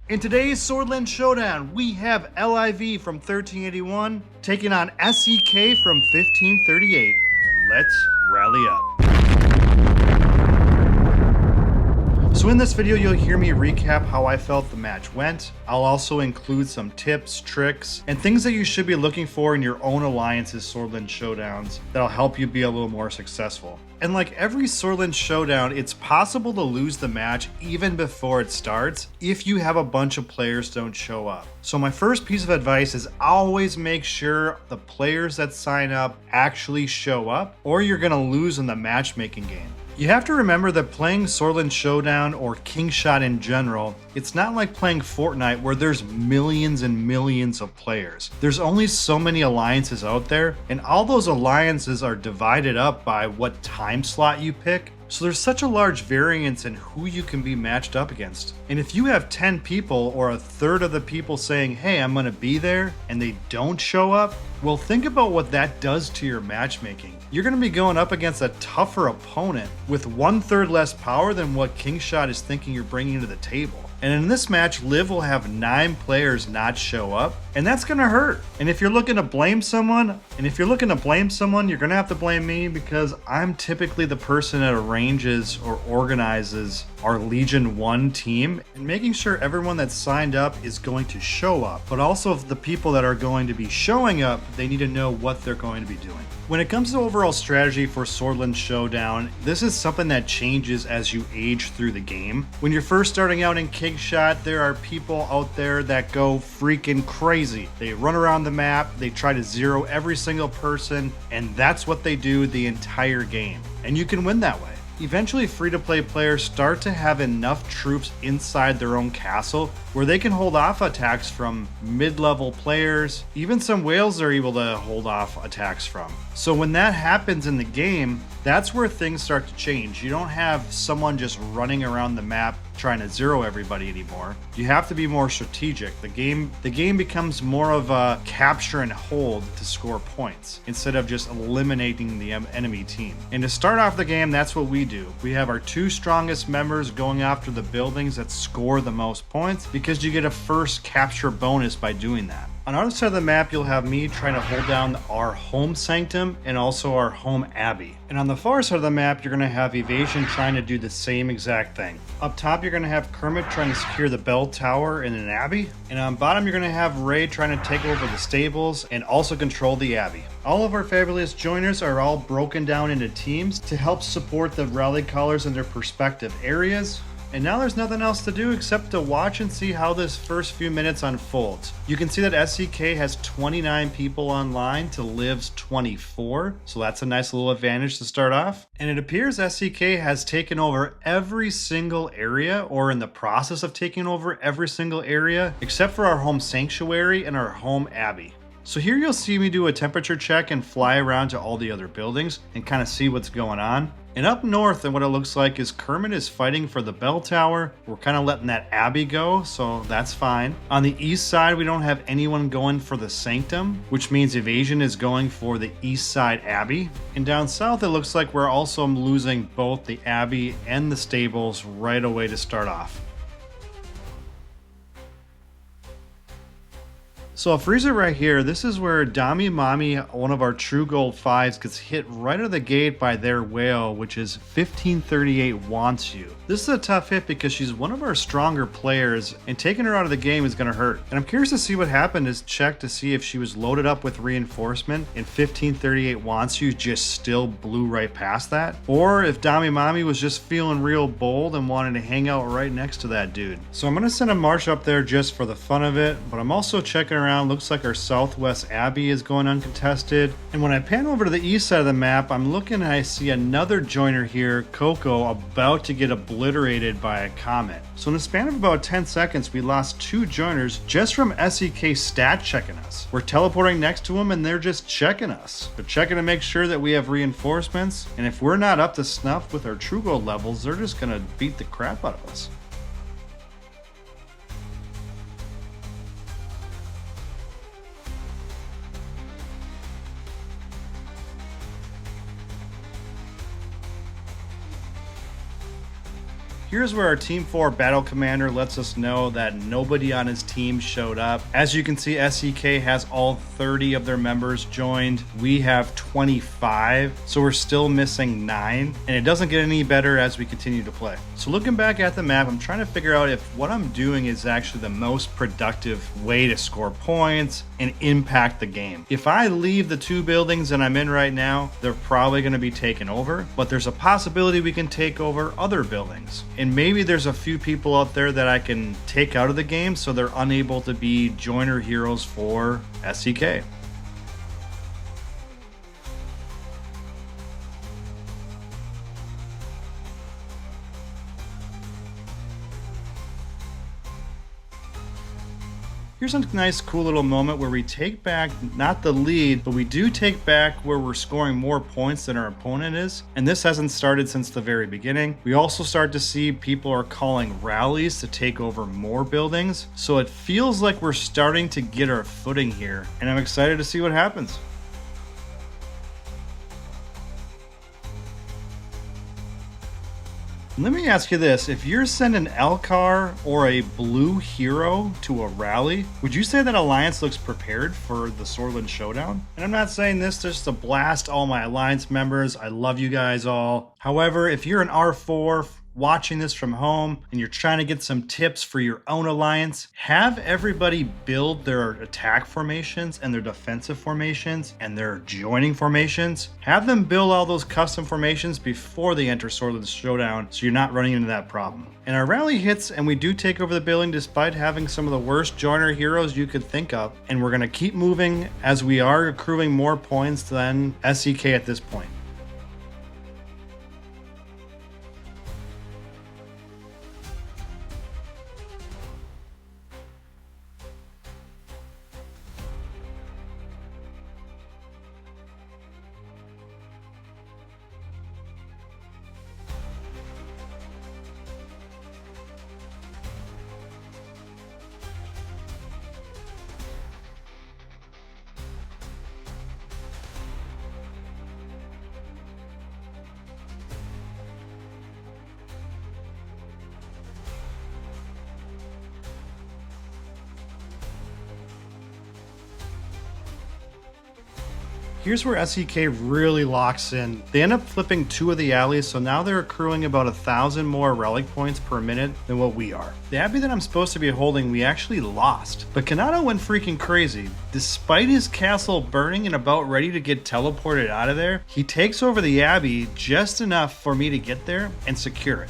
In today's Swordland Showdown, we have LIV from 1381 taking on SEK from 1538. Let's rally up. So in this video, you'll hear me recap how I felt the match went. I'll also include some tips, tricks, and things that you should be looking for in your own alliance's Swordland Showdowns that'll help you be a little more successful. And like every Swordland Showdown, it's possible to lose the match even before it starts if you have a bunch of players don't show up. So my first piece of advice is always make sure the players that sign up actually show up, or you're gonna lose in the matchmaking game. You have to remember that playing Swordland Showdown or King Shot in general, it's not like playing Fortnite where there's millions and millions of players. There's only so many alliances out there, and all those alliances are divided up by what time slot you pick. So there's such a large variance in who you can be matched up against. And if you have 10 people or a third of the people saying, hey, I'm gonna be there, and they don't show up, well, think about what that does to your matchmaking. You're gonna be going up against a tougher opponent with 1/3 less power than what King Shot is thinking you're bringing to the table. And in this match, LIV will have 9 players not show up, and that's gonna hurt. And if you're looking to blame someone, you're gonna have to blame me because I'm typically the person that arranges or organizes our Legion 1 team and making sure everyone that's signed up is going to show up. But also the people that are going to be showing up, they need to know what they're going to be doing. When it comes to overall strategy for Swordland Showdown, this is something that changes as you age through the game. When you're first starting out in King Shot, there are people out there that go freaking crazy. They run around the map, they try to zero every single person, and that's what they do the entire game. And you can win that way. Eventually, free-to-play players start to have enough troops inside their own castle where they can hold off attacks from mid-level players. Even some whales are able to hold off attacks from. So when that happens in the game, that's where things start to change. You don't have someone just running around the map trying to zero everybody anymore. You have to be more strategic. The game becomes more of a capture and hold to score points instead of just eliminating the enemy team. And to start off the game, that's what we do. We have our 2 strongest members going after the buildings that score the most points because you get a first capture bonus by doing that. On the other side of the map, you'll have me trying to hold down our home sanctum and also our home abbey. And on the far side of the map, you're going to have Evasion trying to do the same exact thing. Up top, you're going to have Kermit trying to secure the bell tower in an abbey. And on bottom, you're going to have Ray trying to take over the stables and also control the abbey. All of our fabulous joiners are all broken down into teams to help support the rally callers in their respective areas. And now there's nothing else to do except to watch and see how this first few minutes unfolds. You can see that SEK has 29 people online to LIV's 24, so that's a nice little advantage to start off. And it appears SEK has taken over every single area, or in the process of taking over every single area, except for our home sanctuary and our home abbey. So here you'll see me do a temperature check and fly around to all the other buildings and kind of see what's going on. And up north, and what it looks like is Kermit is fighting for the bell tower. We're kind of letting that abbey go, so that's fine. On the east side, we don't have anyone going for the sanctum, which means Evasion is going for the east side abbey. And down south, it looks like we're also losing both the abbey and the stables right away to start off. So I'll freeze it right here. This is where Dami Mami, one of our true gold 5s, gets hit right out of the gate by their whale, which is 1538 wants you. This is a tough hit because she's one of our stronger players, and taking her out of the game is going to hurt. And I'm curious to see what happened is check to see if she was loaded up with reinforcement and 1538 wants you just still blew right past that, or if Dami Mami was just feeling real bold and wanted to hang out right next to that dude. So I'm going to send a march up there just for the fun of it, but I'm also checking around. Looks like our southwest abbey is going uncontested. And when I pan over to the east side of the map, I'm looking and I see another joiner here, Coco, about to get obliterated by a comet. So in the span of about 10 seconds, we lost 2 joiners just from SEK stat checking us. We're teleporting next to them and they're just checking us. They're checking to make sure that we have reinforcements. And if we're not up to snuff with our true gold levels, they're just gonna beat the crap out of us. Here's where our Team 4 battle commander lets us know that nobody on his team showed up. As you can see, SEK has all 30 of their members joined. We have 25, so we're still missing 9, and it doesn't get any better as we continue to play. So looking back at the map, I'm trying to figure out if what I'm doing is actually the most productive way to score points and impact the game. If I leave the 2 buildings that I'm in right now, they're probably going to be taken over, but there's a possibility we can take over other buildings. And maybe there's a few people out there that I can take out of the game so they're unable to be joiner heroes for SEK. Here's a nice cool little moment where we take back not the lead, but we do take back where we're scoring more points than our opponent is. And this hasn't started since the very beginning. We also start to see people are calling rallies to take over more buildings. So it feels like we're starting to get our footing here, and I'm excited to see what happens. Let me ask you this, if you're sending Elcar or a blue hero to a rally, would you say that Alliance looks prepared for the Swordland Showdown? And I'm not saying this just to blast all my Alliance members, I love you guys all. However, if you're an R4 watching this from home and you're trying to get some tips for your own alliance, have everybody build their attack formations and their defensive formations and their joining formations. Have them build all those custom formations before they enter Swordland Showdown so you're not running into that problem. And our rally hits and we do take over the building despite having some of the worst joiner heroes you could think of. And we're going to keep moving as we are accruing more points than SEK at this point. Here's where SEK really locks in. They end up flipping 2 of the alleys, so now they're accruing about 1,000 more relic points per minute than what we are. The Abbey that I'm supposed to be holding, we actually lost. But Kanata went freaking crazy. Despite his castle burning and about ready to get teleported out of there, he takes over the Abbey just enough for me to get there and secure it.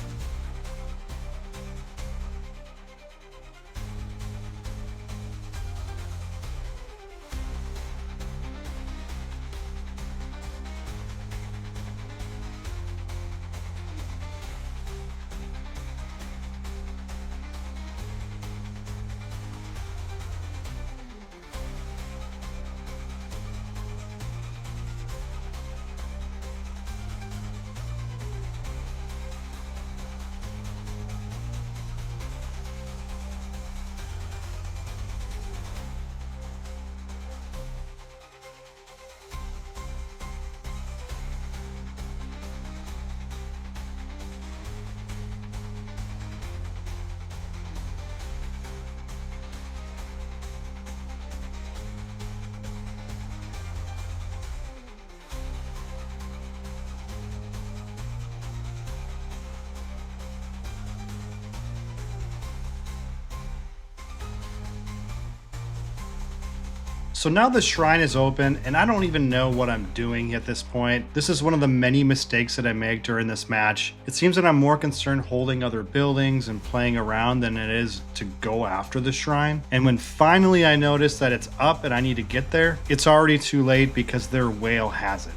So now the shrine is open and I don't even know what I'm doing at this point. This is one of the many mistakes that I make during this match. It seems that I'm more concerned holding other buildings and playing around than it is to go after the shrine. And when finally I notice that it's up and I need to get there, it's already too late because their whale has it.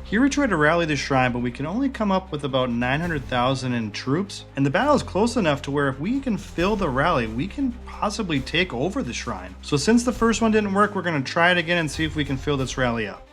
Here we try to rally the shrine, but we can only come up with about 900,000 in troops, and the battle is close enough to where if we can fill the rally, we can possibly take over the shrine. So since the first one didn't work, we're going to try it again and see if we can fill this rally up.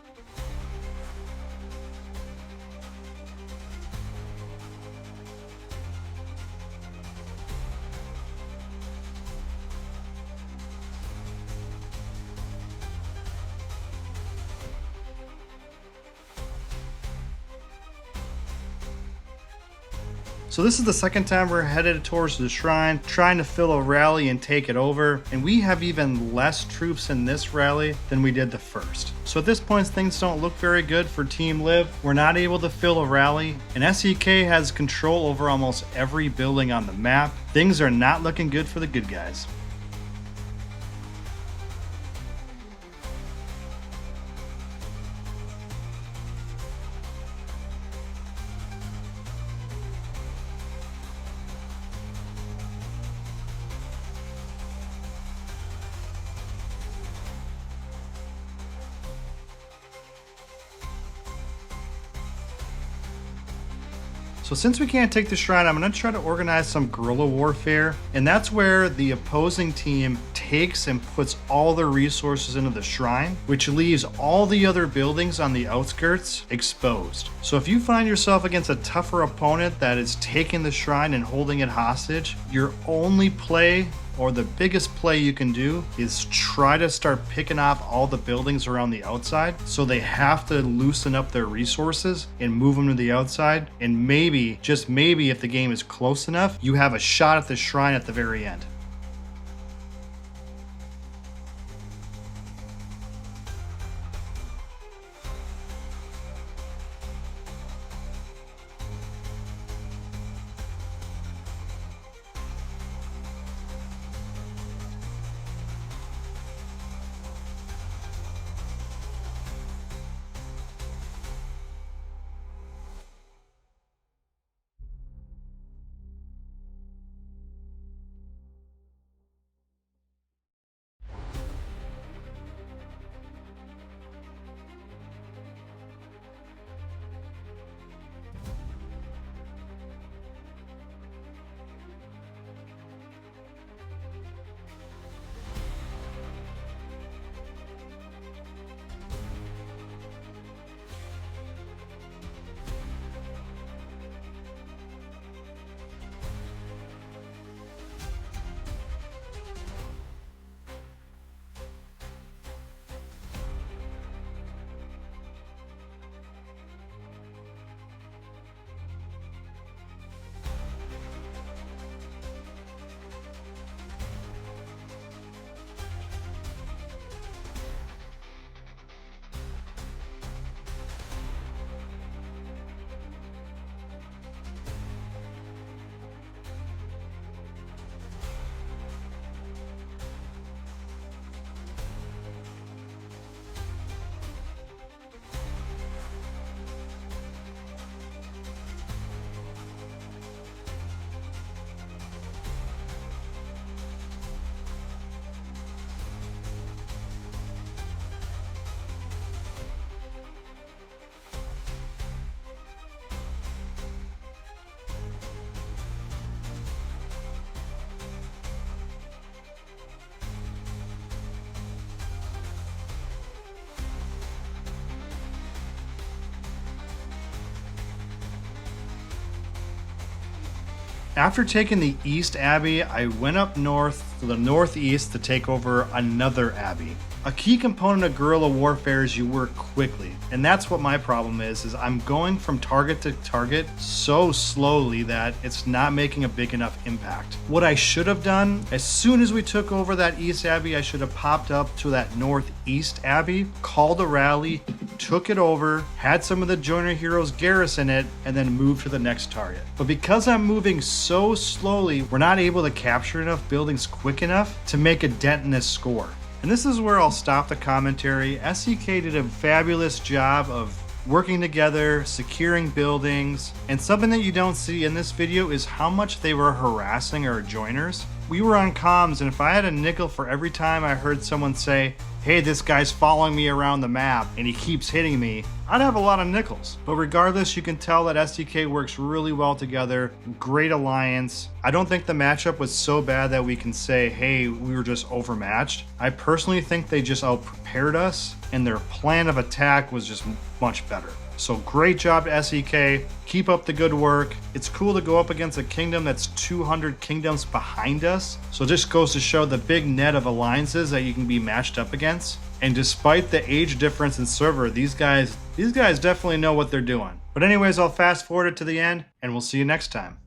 So this is the second time we're headed towards the shrine, trying to fill a rally and take it over, and we have even less troops in this rally than we did the first. So at this point, things don't look very good for Team LIV. We're not able to fill a rally, and SEK has control over almost every building on the map. Things are not looking good for the good guys. So since we can't take the shrine, I'm going to try to organize some guerrilla warfare, and that's where the opposing team takes and puts all their resources into the shrine, which leaves all the other buildings on the outskirts exposed. So if you find yourself against a tougher opponent that is taking the shrine and holding it hostage, your only play, or the biggest play you can do, is try to start picking off all the buildings around the outside, so they have to loosen up their resources and move them to the outside, and maybe, just maybe, if the game is close enough, you have a shot at the shrine at the very end. After taking the East Abbey, I went up north to the northeast to take over another Abbey. A key component of guerrilla warfare is you work quickly, and that's what my problem is I'm going from target to target so slowly that it's not making a big enough impact. What I should have done, as soon as we took over that East Abbey, I should have popped up to that Northeast Abbey, called a rally, took it over, had some of the joiner heroes garrison it, and then moved to the next target. But because I'm moving so slowly, we're not able to capture enough buildings quick enough to make a dent in this score. And this is where I'll stop the commentary. SEK did a fabulous job of working together, securing buildings, and something that you don't see in this video is how much they were harassing our joiners. we were on comms, and if I had a nickel for every time I heard someone say, hey, this guy's following me around the map and he keeps hitting me, I'd have a lot of nickels. But regardless, you can tell that SEK works really well together. Great alliance. I don't think the matchup was so bad that we can say, hey, we were just overmatched. I personally think they just out-prepared us, and their plan of attack was just much better. So great job to SEK. Keep up the good work. It's cool to go up against a kingdom that's 200 kingdoms behind us. So it just goes to show the big net of alliances that you can be matched up against. And despite the age difference in server, these guys definitely know what they're doing. But anyways, I'll fast forward it to the end, and we'll see you next time.